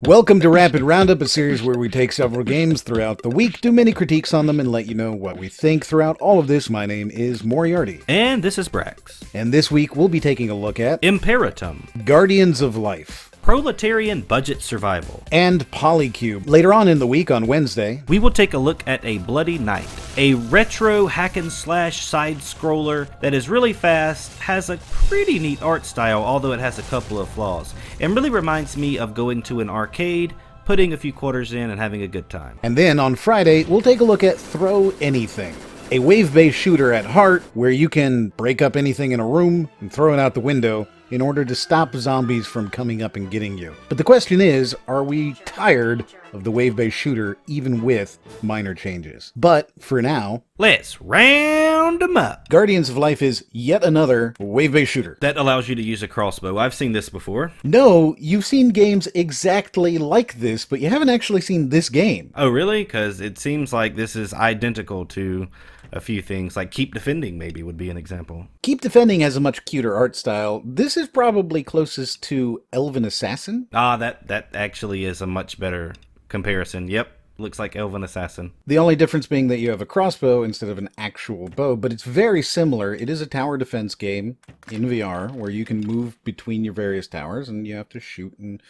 Welcome to Rapid Roundup, a series where we take several games throughout the week, do mini critiques on them, and let you know what we think. Throughout all of this, my name is Moriarty. And this is Brax. And this week, we'll be taking a look at Imperatum, Guardians of Life, Proletarian Budget Survival, and PolyCube. Later on in the week, on Wednesday, we will take a look at A Bloody Night, a retro hack-and-slash side-scroller that is really fast, has a pretty neat art style, although it has a couple of flaws, and really reminds me of going to an arcade, putting a few quarters in, and having a good time. And then on Friday, we'll take a look at Throw Anything, a wave-based shooter at heart where you can break up anything in a room and throw it out the window in order to stop zombies from coming up and getting you. But the question is, are we tired of the wave-based shooter even with minor changes? But for now, let's round them up. Guardians of Life is yet another wave-based shooter That allows you to use a crossbow. I've seen this before. No, you've seen games exactly like this, but you haven't actually seen this game. Oh, really? Because it seems like this is identical to a few things, like Keep Defending maybe would be an example. Keep Defending has a much cuter art style. This is probably closest to Elven Assassin. That actually is a much better comparison. Yep, looks like Elven Assassin. The only difference being that you have a crossbow instead of an actual bow, but it's very similar. It is a tower defense game in VR where you can move between your various towers and you have to shoot and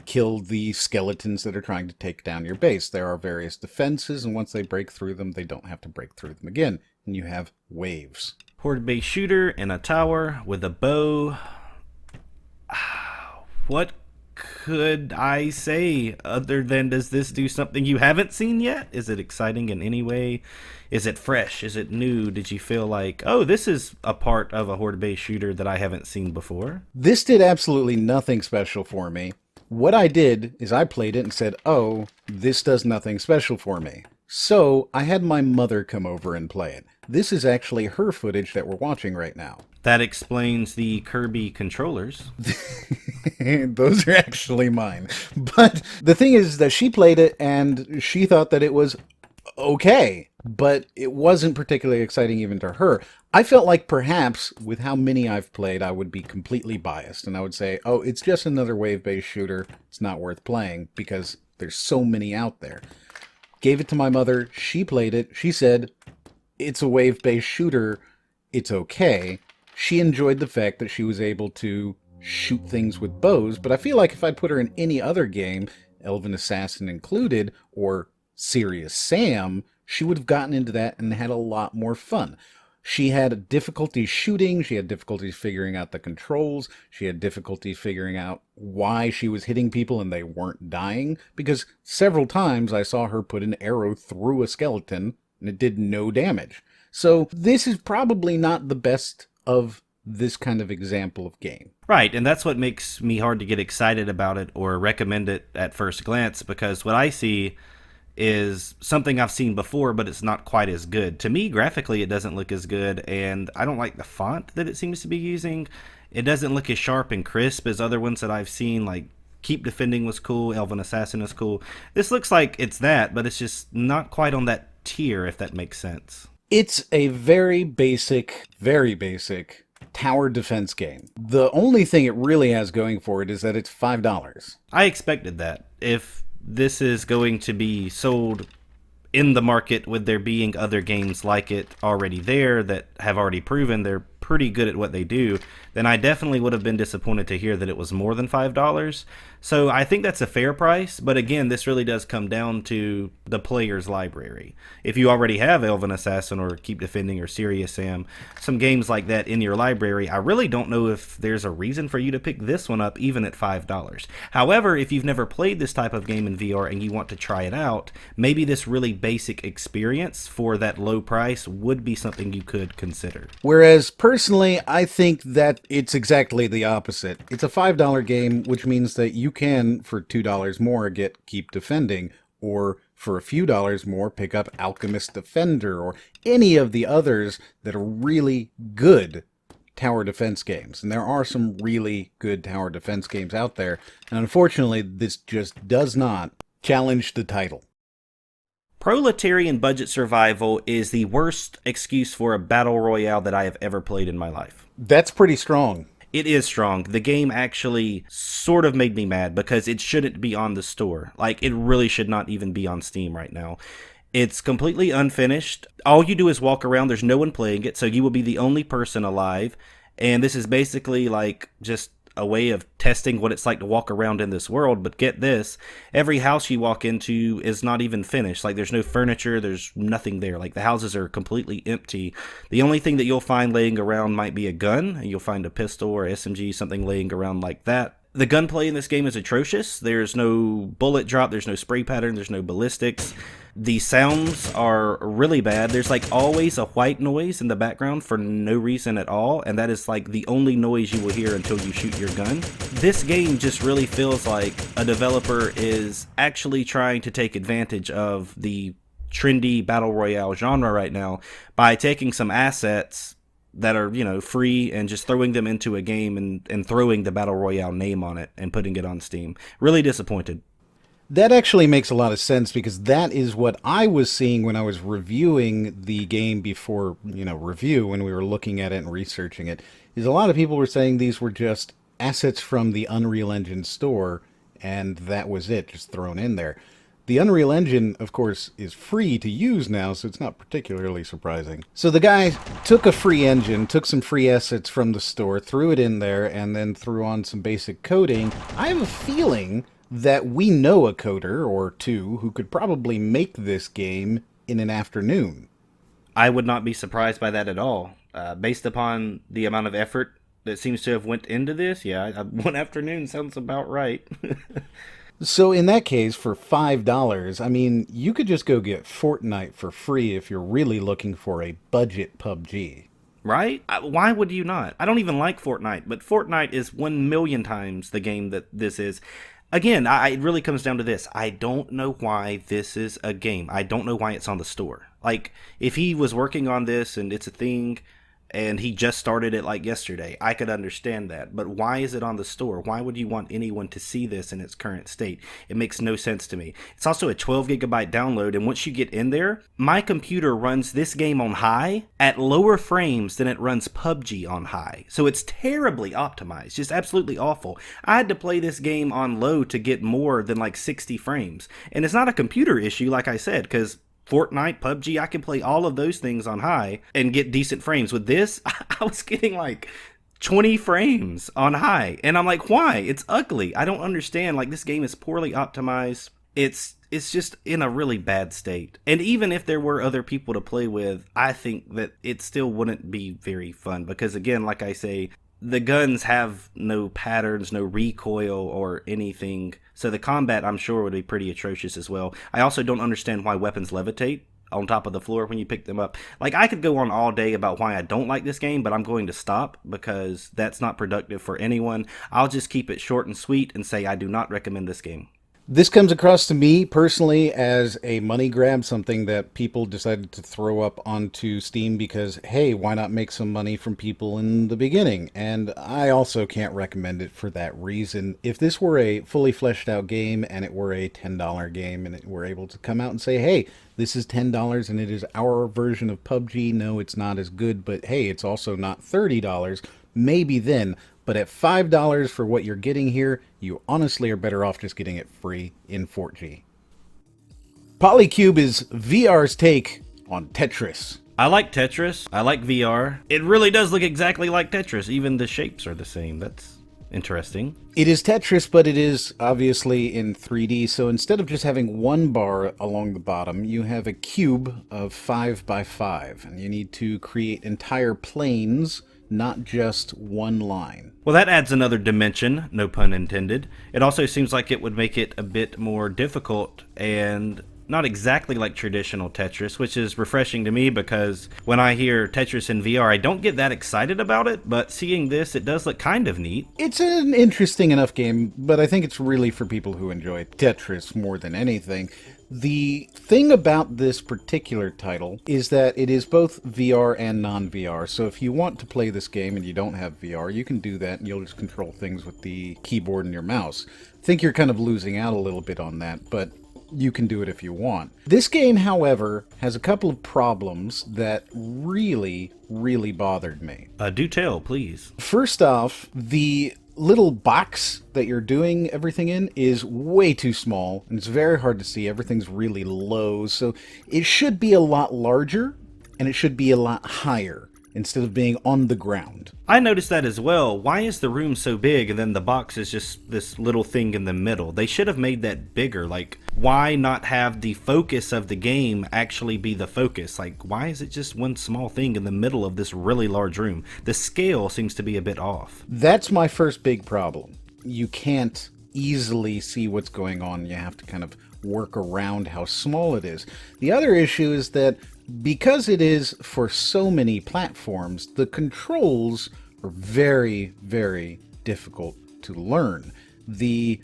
kill the skeletons that are trying to take down your base. There are various defenses, and once they break through them, they don't have to break through them again, and you have waves. Horde-based shooter in a tower with a bow. What could I say other than, does this do something you haven't seen yet? Is it exciting in any way? Is it fresh? Is it new? Did you feel like, oh, this is a part of a horde-based shooter that I haven't seen before? This did absolutely nothing special for me. What I did is I played it and said, oh, this does nothing special for me. So I had my mother come over and play it. This is actually her footage that we're watching right now. That explains the Kirby controllers. Those are actually mine. But the thing is that she played it and she thought that it was okay, but it wasn't particularly exciting even to her. I felt like perhaps with how many I've played, I would be completely biased and I would say, oh, it's just another wave-based shooter. It's not worth playing because there's so many out there. Gave it to my mother. She played it. She said, it's a wave-based shooter. It's okay. She enjoyed the fact that she was able to shoot things with bows, but I feel like if I'd put her in any other game, Elven Assassin included, or Serious Sam, she would have gotten into that and had a lot more fun. She had difficulties shooting, she had difficulties figuring out the controls, she had difficulties figuring out why she was hitting people and they weren't dying, because several times I saw her put an arrow through a skeleton and it did no damage. So this is probably not the best of this kind of example of game. Right, and that's what makes me hard to get excited about it or recommend it at first glance, because what I see is something I've seen before, but it's not quite as good. To me, graphically, it doesn't look as good, and I don't like the font that it seems to be using. It doesn't look as sharp and crisp as other ones that I've seen, like Keep Defending was cool, Elven Assassin is cool. This looks like it's that, but it's just not quite on that tier, if that makes sense. It's a very basic tower defense game. The only thing it really has going for it is that it's $5. I expected that. If this is going to be sold in the market with there being other games like it already there that have already proven they're pretty good at what they do, then I definitely would have been disappointed to hear that it was more than $5. So I think that's a fair price, but again, this really does come down to the player's library. If you already have Elven Assassin or Keep Defending or Serious Sam, some games like that in your library, I really don't know if there's a reason for you to pick this one up even at $5. However, if you've never played this type of game in VR and you want to try it out, maybe this really basic experience for that low price would be something you could consider. Whereas personally, I think that it's exactly the opposite. It's a $5 game, which means that you can, for $2 more, get Keep Defending, or for a few dollars more, pick up Alchemist Defender, or any of the others that are really good tower defense games. And there are some really good tower defense games out there, and unfortunately, this just does not challenge the title. Proletarian Budget Survival is the worst excuse for a battle royale that I have ever played in my life. That's pretty strong. It is strong. The game actually sort of made me mad because it shouldn't be on the store. Like, it really should not even be on Steam right now. It's completely unfinished. All you do is walk around. There's no one playing it, so you will be the only person alive. And this is basically like just a way of testing what it's like to walk around in this world. But get this, every house you walk into is not even finished. Like, there's no furniture, there's nothing there. Like, the houses are completely empty. The only thing that you'll find laying around might be a gun. You'll find a pistol or SMG, something laying around like that. The gunplay in this game is atrocious. There's no bullet drop, there's no spray pattern, there's no ballistics. The sounds are really bad. There's like always a white noise in the background for no reason at all, and that is like the only noise you will hear until you shoot your gun. This game just really feels like a developer is actually trying to take advantage of the trendy battle royale genre right now by taking some assets that are, you know, free and just throwing them into a game and throwing the battle royale name on it and putting it on Steam. Really disappointed. That actually makes a lot of sense because that is what I was seeing when I was reviewing the game before, review, when we were looking at it and researching it, is a lot of people were saying these were just assets from the Unreal Engine store, and that was it, just thrown in there. The Unreal Engine, of course, is free to use now, so it's not particularly surprising. So the guy took a free engine, took some free assets from the store, threw it in there, and then threw on some basic coding. I have a feeling that we know a coder or two who could probably make this game in an afternoon. I would not be surprised by that at all. Based upon the amount of effort that seems to have went into this, yeah, one afternoon sounds about right. So in that case, for $5, I mean, you could just go get Fortnite for free if you're really looking for a budget PUBG. Right? Why would you not? I don't even like Fortnite, but Fortnite is 1,000,000 times the game that this is. Again, it really comes down to this. I don't know why this is a game. I don't know why it's on the store. Like, if he was working on this and it's a thing and he just started it like yesterday, I could understand that. But why is it on the store? Why would you want anyone to see this in its current state? It makes no sense to me. It's also a 12 gigabyte download, and once you get in there, my computer runs this game on high at lower frames than it runs PUBG on high. So it's terribly optimized, just absolutely awful. I had to play this game on low to get more than like 60 frames. And it's not a computer issue, like I said, because Fortnite, PUBG, I can play all of those things on high and get decent frames. With this, I was getting like 20 frames on high. And I'm like, why? It's ugly. I don't understand. Like, this game is poorly optimized. It's just in a really bad state. And even if there were other people to play with, I think that it still wouldn't be very fun. Because again, like I say, the guns have no patterns, no recoil or anything. So the combat, I'm sure, would be pretty atrocious as well. I also don't understand why weapons levitate on top of the floor when you pick them up. Like, I could go on all day about why I don't like this game, but I'm going to stop because that's not productive for anyone. I'll just keep it short and sweet and say I do not recommend this game. This comes across to me personally as a money grab, something that people decided to throw up onto Steam because, hey, why not make some money from people in the beginning? And I also can't recommend it for that reason. If this were a fully fleshed out game and it were a $10 game and it were able to come out and say, hey, this is $10 and it is our version of PUBG, no, it's not as good, but hey, it's also not $30, maybe then. But at $5 for what you're getting here, you honestly are better off just getting it free in 4G. PolyCube is VR's take on Tetris. I like Tetris. I like VR. It really does look exactly like Tetris. Even the shapes are the same. That's interesting. It is Tetris, but it is obviously in 3D. So instead of just having one bar along the bottom, you have a cube of 5 by 5. And you need to create entire planes, not just one line. Well, that adds another dimension, no pun intended. It also seems like it would make it a bit more difficult and not exactly like traditional Tetris, which is refreshing to me because when I hear Tetris in VR, I don't get that excited about it, but seeing this, it does look kind of neat. It's an interesting enough game, but I think it's really for people who enjoy Tetris more than anything. The thing about this particular title is that it is both VR and non-VR, so if you want to play this game and you don't have VR, you can do that and you'll just control things with the keyboard and your mouse. I think you're kind of losing out a little bit on that, but you can do it if you want. This game, however, has a couple of problems that really, really bothered me. Do tell, please. First off, the little box that you're doing everything in is way too small, and it's very hard to see. Everything's really low, so it should be a lot larger, and it should be a lot higher, instead of being on the ground. I noticed that as well. Why is the room so big and then the box is just this little thing in the middle? They should have made that bigger. Like, why not have the focus of the game actually be the focus? Like, why is it just one small thing in the middle of this really large room? The scale seems to be a bit off. That's my first big problem. You can't easily see what's going on. You have to kind of work around how small it is. The other issue is that because it is for so many platforms, the controls are very, very difficult to learn. The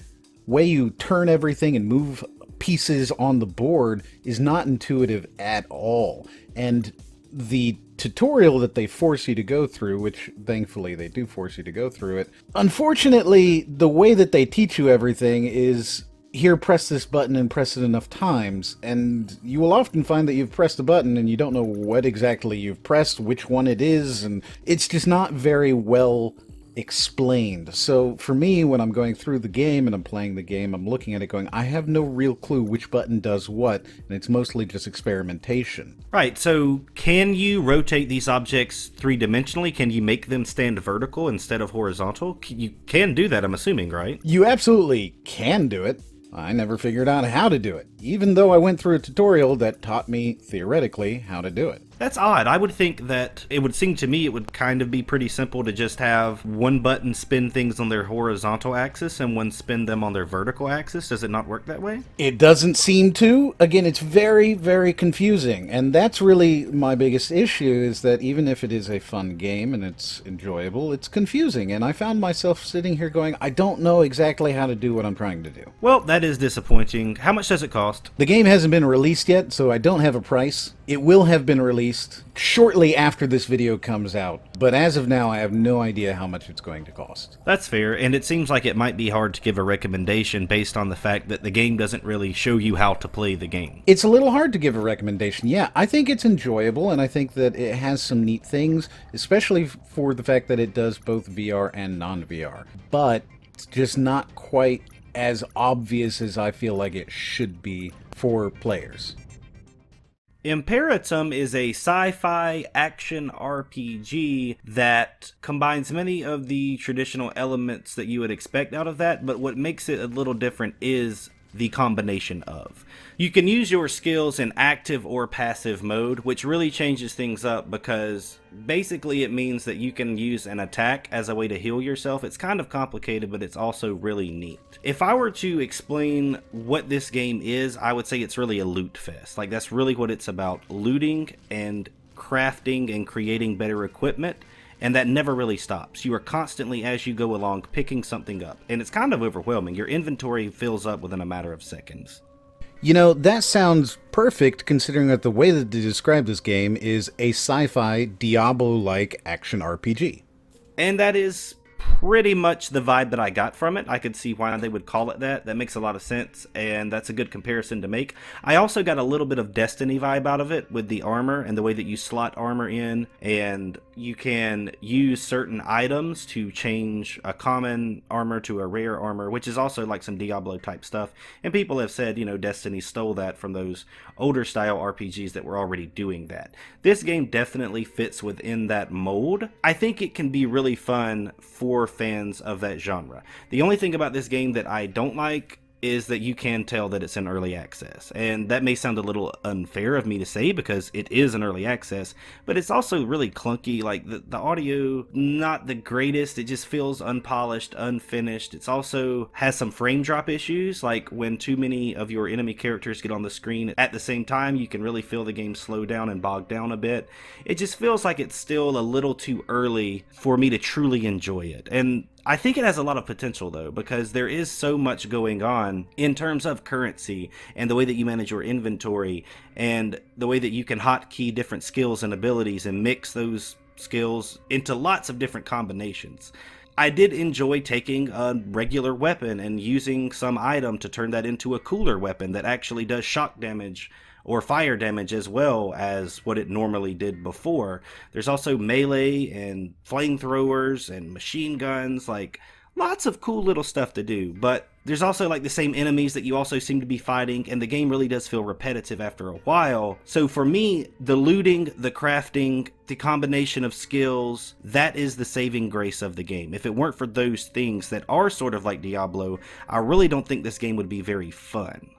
way you turn everything and move pieces on the board is not intuitive at all. And the tutorial that they force you to go through, which thankfully they do force you to go through it, unfortunately, the way that they teach you everything is, here, press this button and press it enough times, and you will often find that you've pressed a button and you don't know what exactly you've pressed, which one it is, and it's just not very well explained. So for me, when I'm going through the game and I'm playing the game, I'm looking at it going, I have no real clue which button does what, and it's mostly just experimentation. Right, so can you rotate these objects three-dimensionally? Can you make them stand vertical instead of horizontal? You can do that, I'm assuming, right? You absolutely can do it. I never figured out how to do it, even though I went through a tutorial that taught me, theoretically, how to do it. That's odd. I would think that it would seem to me it would kind of be pretty simple to just have one button spin things on their horizontal axis and one spin them on their vertical axis. Does it not work that way? It doesn't seem to. Again, it's very, very confusing. And that's really my biggest issue, is that even if it is a fun game and it's enjoyable, it's confusing. And I found myself sitting here going, I don't know exactly how to do what I'm trying to do. Well, that is disappointing. How much does it cost? The game hasn't been released yet, so I don't have a price. It will have been released shortly after this video comes out, but as of now I have no idea how much it's going to cost. That's fair, and it seems like it might be hard to give a recommendation based on the fact that the game doesn't really show you how to play the game. It's a little hard to give a recommendation. Yeah, I think it's enjoyable, and I think that it has some neat things, especially for the fact that it does both VR and non-VR, but it's just not quite as obvious as I feel like it should be for players. Imperatum is a sci-fi action RPG that combines many of the traditional elements that you would expect out of that, but what makes it a little different is the combination of. You can use your skills in active or passive mode, which really changes things up because basically it means that you can use an attack as a way to heal yourself. It's kind of complicated, but it's also really neat. If I were to explain what this game is, I would say it's really a loot fest. Like, that's really what it's about, looting and crafting and creating better equipment. And that never really stops. You are constantly, as you go along, picking something up. And it's kind of overwhelming. Your inventory fills up within a matter of seconds. You know, that sounds perfect considering that the way that they describe this game is a sci-fi Diablo-like action RPG. And that is pretty much the vibe that I got from it. I could see why they would call it that. That makes a lot of sense, and that's a good comparison to make. I also got a little bit of Destiny vibe out of it with the armor and the way that you slot armor in, and you can use certain items to change a common armor to a rare armor, which is also like some Diablo type stuff. And people have said, you know, Destiny stole that from those older style RPGs that were already doing that. This game definitely fits within that mold. I think it can be really fun for fans of that genre. The only thing about this game that I don't like is that you can tell that it's in early access. And that may sound a little unfair of me to say because it is an early access, but it's also really clunky. Like the audio, not the greatest. It just feels unpolished, unfinished. It's also has some frame drop issues, like when too many of your enemy characters get on the screen at the same time, you can really feel the game slow down and bog down a bit. It just feels like it's still a little too early for me to truly enjoy it. And I think it has a lot of potential though, because there is so much going on in terms of currency and the way that you manage your inventory and the way that you can hotkey different skills and abilities and mix those skills into lots of different combinations. I did enjoy taking a regular weapon and using some item to turn that into a cooler weapon that actually does shock damage or fire damage as well as what it normally did before. There's also melee and flamethrowers and machine guns, like lots of cool little stuff to do. But there's also like the same enemies that you also seem to be fighting, and the game really does feel repetitive after a while. So for me, the looting, the crafting, the combination of skills, that is the saving grace of the game. If it weren't for those things that are sort of like Diablo, I really don't think this game would be very fun.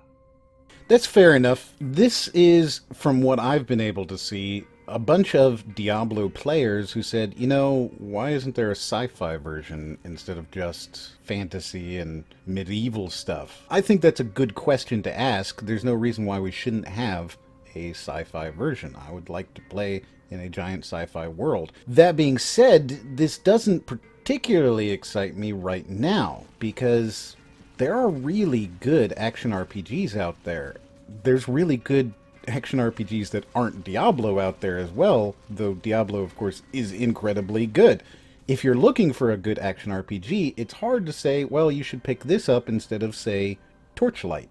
That's fair enough. This is, from what I've been able to see, a bunch of Diablo players who said, why isn't there a sci-fi version instead of just fantasy and medieval stuff? I think that's a good question to ask. There's no reason why we shouldn't have a sci-fi version. I would like to play in a giant sci-fi world. That being said, this doesn't particularly excite me right now, because there are really good action RPGs out there. There's really good action RPGs that aren't Diablo out there as well, though Diablo, of course, is incredibly good. If you're looking for a good action RPG, it's hard to say, well, you should pick this up instead of, say, Torchlight.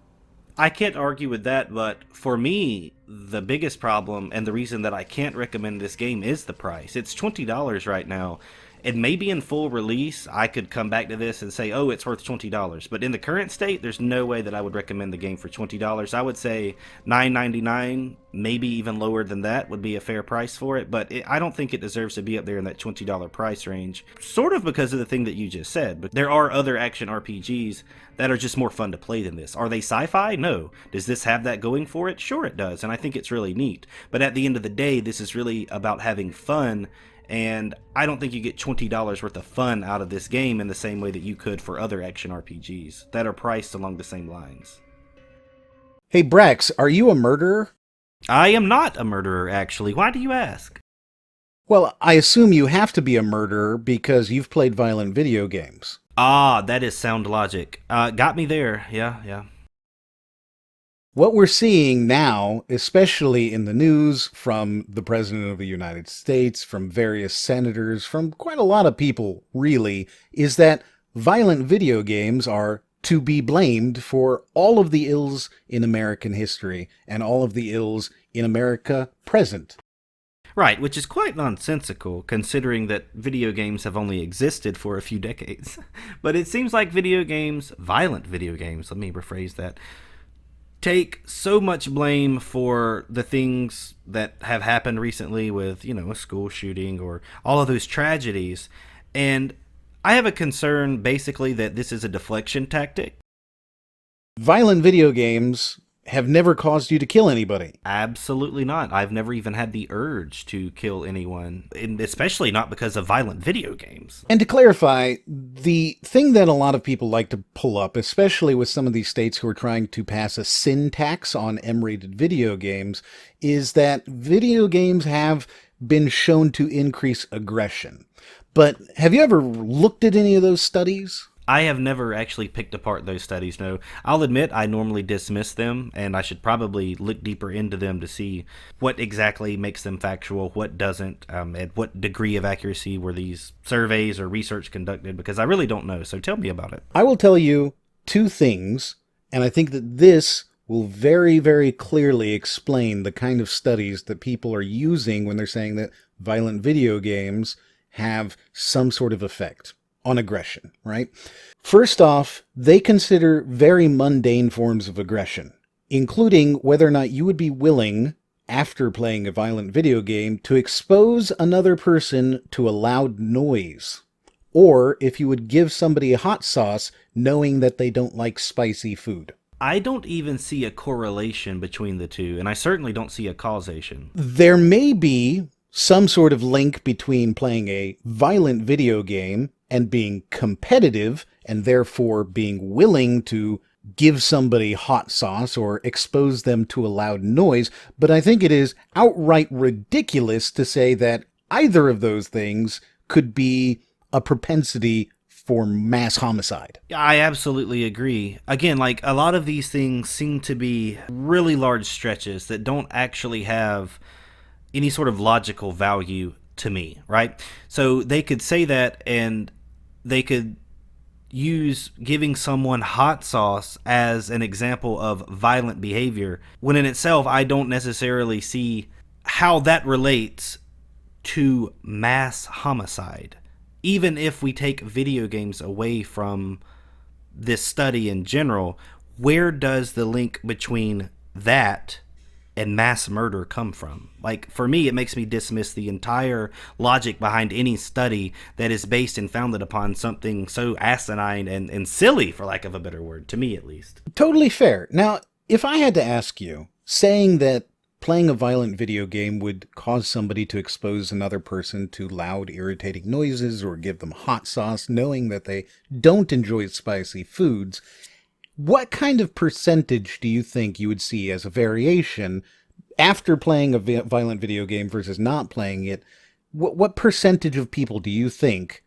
I can't argue with that, but for me, the biggest problem and the reason that I can't recommend this game is the price. It's $20 right now. And maybe in full release, I could come back to this and say, oh, it's worth $20. But in the current state, there's no way that I would recommend the game for $20. I would say $9.99, maybe even lower than that, would be a fair price for it. But I don't think it deserves to be up there in that $20 price range. Sort of because of the thing that you just said. But there are other action RPGs that are just more fun to play than this. Are they sci-fi? No. Does this have that going for it? Sure it does. And I think it's really neat. But at the end of the day, this is really about having fun. And I don't think you get $20 worth of fun out of this game in the same way that you could for other action RPGs that are priced along the same lines. Hey, Brax, are you a murderer? I am not a murderer, actually. Why do you ask? Well, I assume you have to be a murderer because you've played violent video games. Ah, that is sound logic. Got me there. Yeah. What we're seeing now, especially in the news from the President of the United States, from various senators, from quite a lot of people, really, is that violent video games are to be blamed for all of the ills in American history and all of the ills in America present. Right, which is quite nonsensical, considering that video games have only existed for a few decades. But it seems like violent video games, let me rephrase that, take so much blame for the things that have happened recently with, a school shooting or all of those tragedies. And I have a concern, basically, that this is a deflection tactic. Violent video games have never caused you to kill anybody. Absolutely not. I've never even had the urge to kill anyone, and especially not because of violent video games. And to clarify, the thing that a lot of people like to pull up, especially with some of these states who are trying to pass a sin tax on M-rated video games, is that video games have been shown to increase aggression. But have you ever looked at any of those studies? I have never actually picked apart those studies, no. I'll admit I normally dismiss them, and I should probably look deeper into them to see what exactly makes them factual, what doesn't, at what degree of accuracy were these surveys or research conducted, because I really don't know, so tell me about it. I will tell you two things, and I think that this will very, very clearly explain the kind of studies that people are using when they're saying that violent video games have some sort of effect on aggression, right? First off, they consider very mundane forms of aggression, including whether or not you would be willing, after playing a violent video game, to expose another person to a loud noise, or if you would give somebody a hot sauce knowing that they don't like spicy food. I don't even see a correlation between the two, and I certainly don't see a causation. There may be some sort of link between playing a violent video game and being competitive, and therefore being willing to give somebody hot sauce or expose them to a loud noise, but I think it is outright ridiculous to say that either of those things could be a propensity for mass homicide. I absolutely agree. Again, like, a lot of these things seem to be really large stretches that don't actually have any sort of logical value to me, right? So they could say that, and they could use giving someone hot sauce as an example of violent behavior, when in itself I don't necessarily see how that relates to mass homicide. Even if we take video games away from this study in general, where does the link between that and mass murder come from? Like, for me, it makes me dismiss the entire logic behind any study that is based and founded upon something so asinine and silly, for lack of a better word, to me at least. Totally fair. Now, if I had to ask you, saying that playing a violent video game would cause somebody to expose another person to loud, irritating noises or give them hot sauce, knowing that they don't enjoy spicy foods, what kind of percentage do you think you would see as a variation after playing a violent video game versus not playing it? What percentage of people do you think,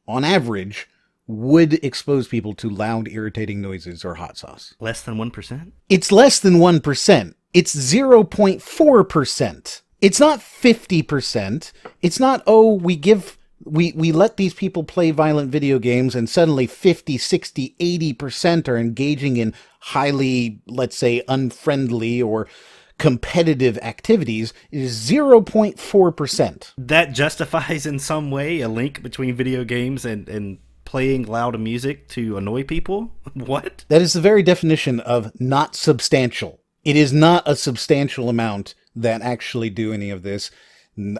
on average, would expose people to loud, irritating noises or hot sauce? Less than 1%? It's less than 1%. It's 0.4%. It's not 50%. It's not, oh, we let these people play violent video games and suddenly 50, 60, 80% are engaging in highly, let's say, unfriendly or competitive activities. It is 0.4%. That justifies in some way a link between video games and playing loud music to annoy people? What? That is the very definition of not substantial. It is not a substantial amount that actually do any of this.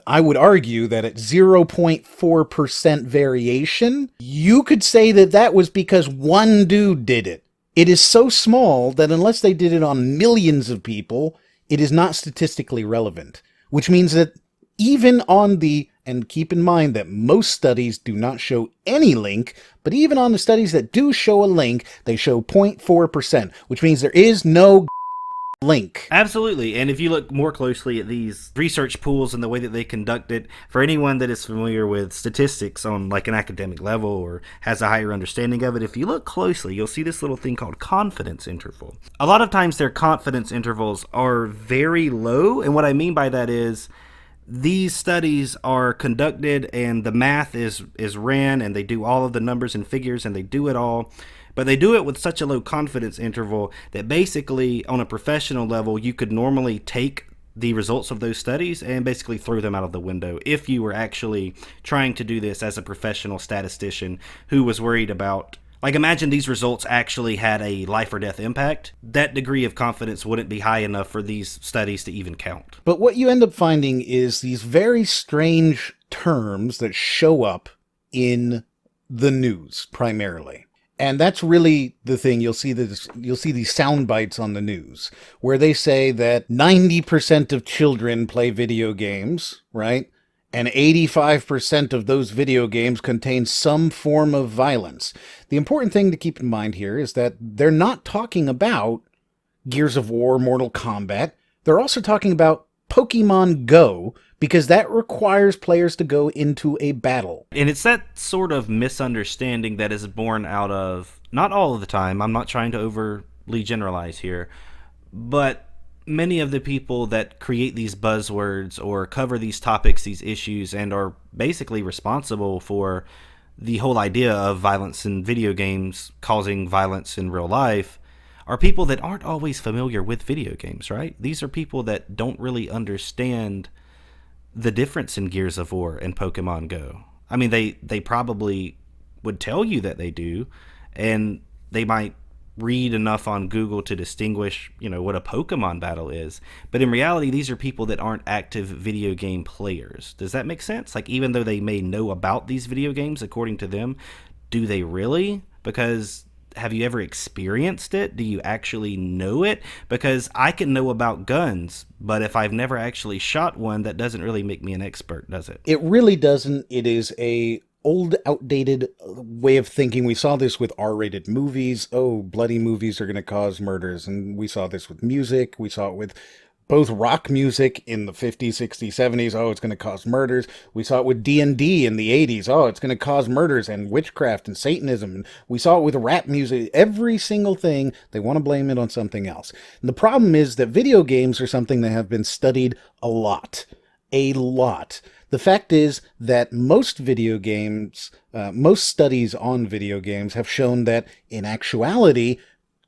I would argue that at 0.4% variation, you could say that that was because one dude did it. It is so small that unless they did it on millions of people, it is not statistically relevant. Which means that even on the, and keep in mind that most studies do not show any link, but even on the studies that do show a link, they show 0.4%, which means there is no link. Absolutely. And if you look more closely at these research pools and the way that they conduct it, for anyone that is familiar with statistics on like an academic level or has a higher understanding of it, if you look closely, you'll see this little thing called confidence interval. A lot of times their confidence intervals are very low. And what I mean by that is these studies are conducted and the math is ran and they do all of the numbers and figures and they do it all. But they do it with such a low confidence interval that basically on a professional level, you could normally take the results of those studies and basically throw them out of the window if you were actually trying to do this as a professional statistician who was worried about, like, imagine these results actually had a life or death impact. That degree of confidence wouldn't be high enough for these studies to even count. But what you end up finding is these very strange terms that show up in the news primarily. And that's really the thing. You'll see these sound bites on the news where they say that 90% of children play video games, right? And 85% of those video games contain some form of violence. The important thing to keep in mind here is that they're not talking about Gears of War, Mortal Kombat. They're also talking about Pokemon Go, because that requires players to go into a battle. And it's that sort of misunderstanding that is born out of, not all of the time, I'm not trying to overly generalize here, but many of the people that create these buzzwords or cover these topics, these issues, and are basically responsible for the whole idea of violence in video games causing violence in real life are people that aren't always familiar with video games, right? These are people that don't really understand the difference in Gears of War and Pokemon Go. I mean, they probably would tell you that they do, and they might read enough on Google to distinguish, what a Pokemon battle is. But in reality, these are people that aren't active video game players. Does that make sense? Like, even though they may know about these video games, according to them, do they really? Because have you ever experienced it? Do you actually know it? Because I can know about guns, but if I've never actually shot one, that doesn't really make me an expert, does it? It really doesn't. It is a old, outdated way of thinking. We saw this with R-rated movies. Oh, bloody movies are going to cause murders. And we saw this with music. We saw it with both rock music in the 50s, 60s, 70s. Oh, it's going to cause murders. We saw it with D&D in the 80s. Oh, it's going to cause murders and witchcraft and Satanism. And we saw it with rap music. Every single thing, they want to blame it on something else. And the problem is that video games are something that have been studied a lot. A lot. The fact is that most video games, most studies on video games have shown that in actuality,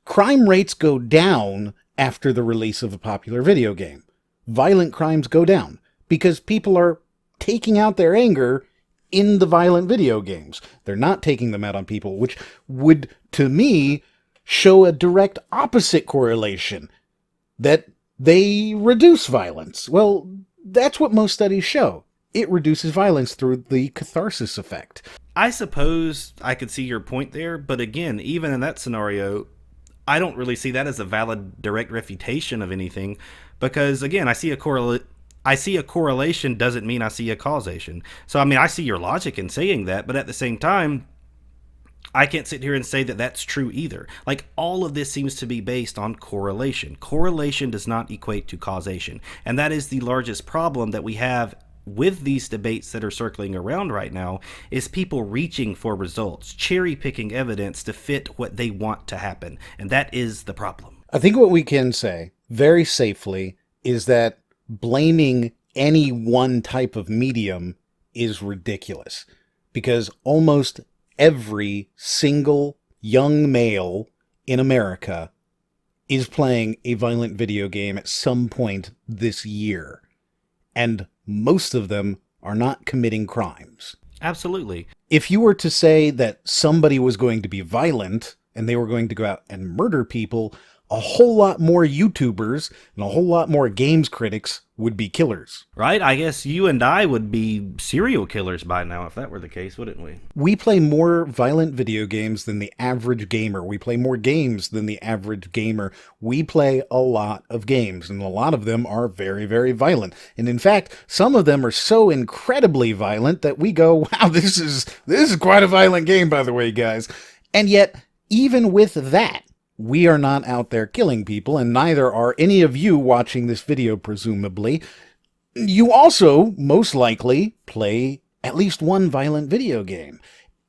crime rates go down after the release of a popular video game. Violent crimes go down because people are taking out their anger in the violent video games. They're not taking them out on people, which would, to me, show a direct opposite correlation, that they reduce violence. Well, that's what most studies show. It reduces violence through the catharsis effect. I suppose I could see your point there, but again, even in that scenario, I don't really see that as a valid direct refutation of anything, because again, I see a correlation doesn't mean I see a causation. So I mean, I see your logic in saying that, but at the same time, I can't sit here and say that that's true either. Like, all of this seems to be based on correlation. Correlation does not equate to causation. And that is the largest problem that we have with these debates that are circling around right now, is people reaching for results, cherry picking evidence to fit what they want to happen. And that is the problem. I think what we can say very safely is that blaming any one type of medium is ridiculous, because almost every single young male in America is playing a violent video game at some point this year. And most of them are not committing crimes. Absolutely. If you were to say that somebody was going to be violent and they were going to go out and murder people, a whole lot more YouTubers and a whole lot more games critics would be killers. Right? I guess you and I would be serial killers by now if that were the case, wouldn't we? We play more violent video games than the average gamer. We play more games than the average gamer. We play a lot of games, and a lot of them are very, very violent. And in fact, some of them are so incredibly violent that we go, wow, this is quite a violent game, by the way, guys. And yet, even with that, we are not out there killing people, and neither are any of you watching this video, presumably. You also, most likely, play at least one violent video game,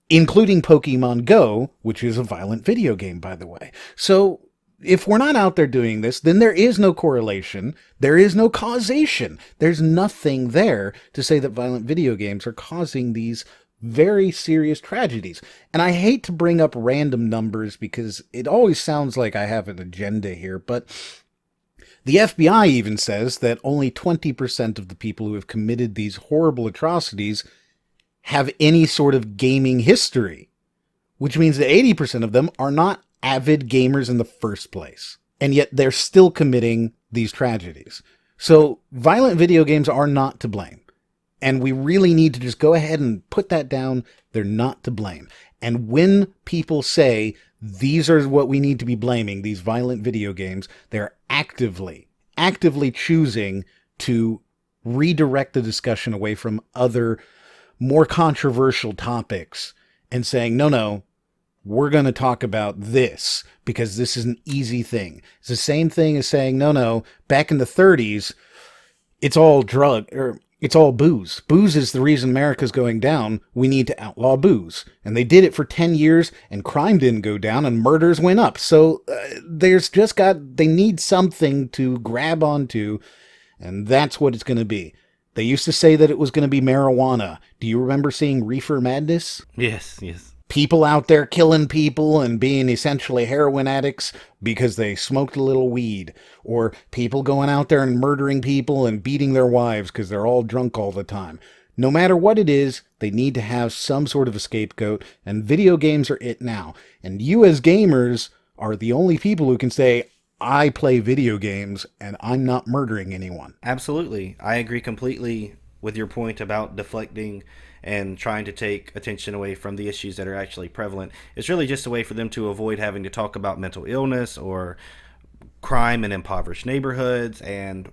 including Pokemon Go, which is a violent video game, by the way. So, if we're not out there doing this, then there is no correlation, there is no causation. There's nothing there to say that violent video games are causing these very serious tragedies. And I hate to bring up random numbers because it always sounds like I have an agenda here, but the FBI even says that only 20% of the people who have committed these horrible atrocities have any sort of gaming history, which means that 80% of them are not avid gamers in the first place. And yet they're still committing these tragedies. So violent video games are not to blame. And we really need to just go ahead and put that down. They're not to blame. And when people say these are what we need to be blaming, these violent video games, they're actively choosing to redirect the discussion away from other more controversial topics and saying, no, we're going to talk about this because this is an easy thing. It's the same thing as saying, no, back in the 30s, it's all it's all booze. Booze is the reason America's going down. We need to outlaw booze. And they did it for 10 years, and crime didn't go down, and murders went up. So they need something to grab onto, and that's what it's going to be. They used to say that it was going to be marijuana. Do you remember seeing Reefer Madness? Yes. People out there killing people and being essentially heroin addicts because they smoked a little weed. Or people going out there and murdering people and beating their wives because they're all drunk all the time. No matter what it is, they need to have some sort of a scapegoat, and video games are it now. And you as gamers are the only people who can say, I play video games and I'm not murdering anyone. Absolutely. I agree completely with your point about deflecting and trying to take attention away from the issues that are actually prevalent. It's really just a way for them to avoid having to talk about mental illness or crime in impoverished neighborhoods and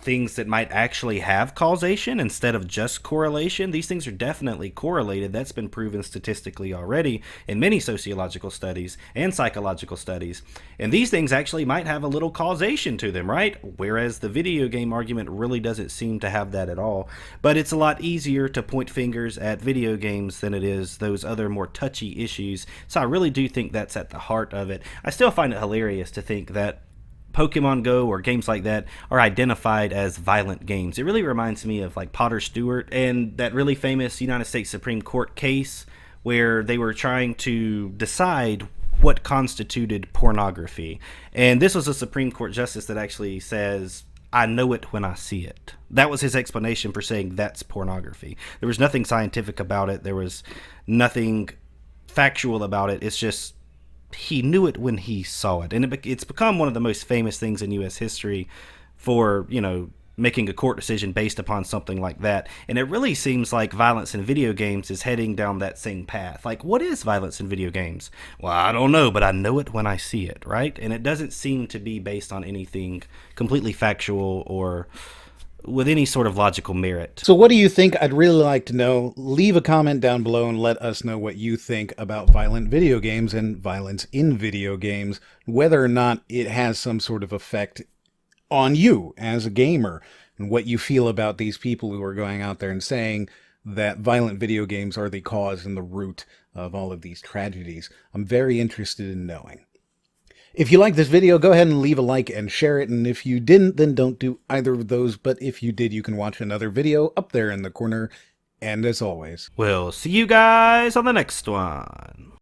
things that might actually have causation instead of just correlation. These things are definitely correlated. That's been proven statistically already in many sociological studies and psychological studies. And these things actually might have a little causation to them, right? Whereas the video game argument really doesn't seem to have that at all. But it's a lot easier to point fingers at video games than it is those other more touchy issues. So I really do think that's at the heart of it. I still find it hilarious to think that Pokemon Go or games like that are identified as violent games. It really reminds me of like Potter Stewart and that really famous United States Supreme Court case where they were trying to decide what constituted pornography. And this was a Supreme Court justice that actually says, I know it when I see it. That was his explanation for saying that's pornography. There was nothing scientific about it. There was nothing factual about it. It's just he knew it when he saw it, and it's become one of the most famous things in U.S. history for making a court decision based upon something like that. And it really seems like violence in video games is heading down that same path. Like, what is violence in video games? Well, I don't know, but I know it when I see it, right? And it doesn't seem to be based on anything completely factual or with any sort of logical merit. So what do you think? I'd really like to know. Leave a comment down below and let us know what you think about violent video games and violence in video games, whether or not it has some sort of effect on you as a gamer, and what you feel about these people who are going out there and saying that violent video games are the cause and the root of all of these tragedies. I'm very interested in knowing. If you like this video, go ahead and leave a like and share it, and if you didn't, then don't do either of those, but if you did, you can watch another video up there in the corner, and as always, We'll see you guys on the next one.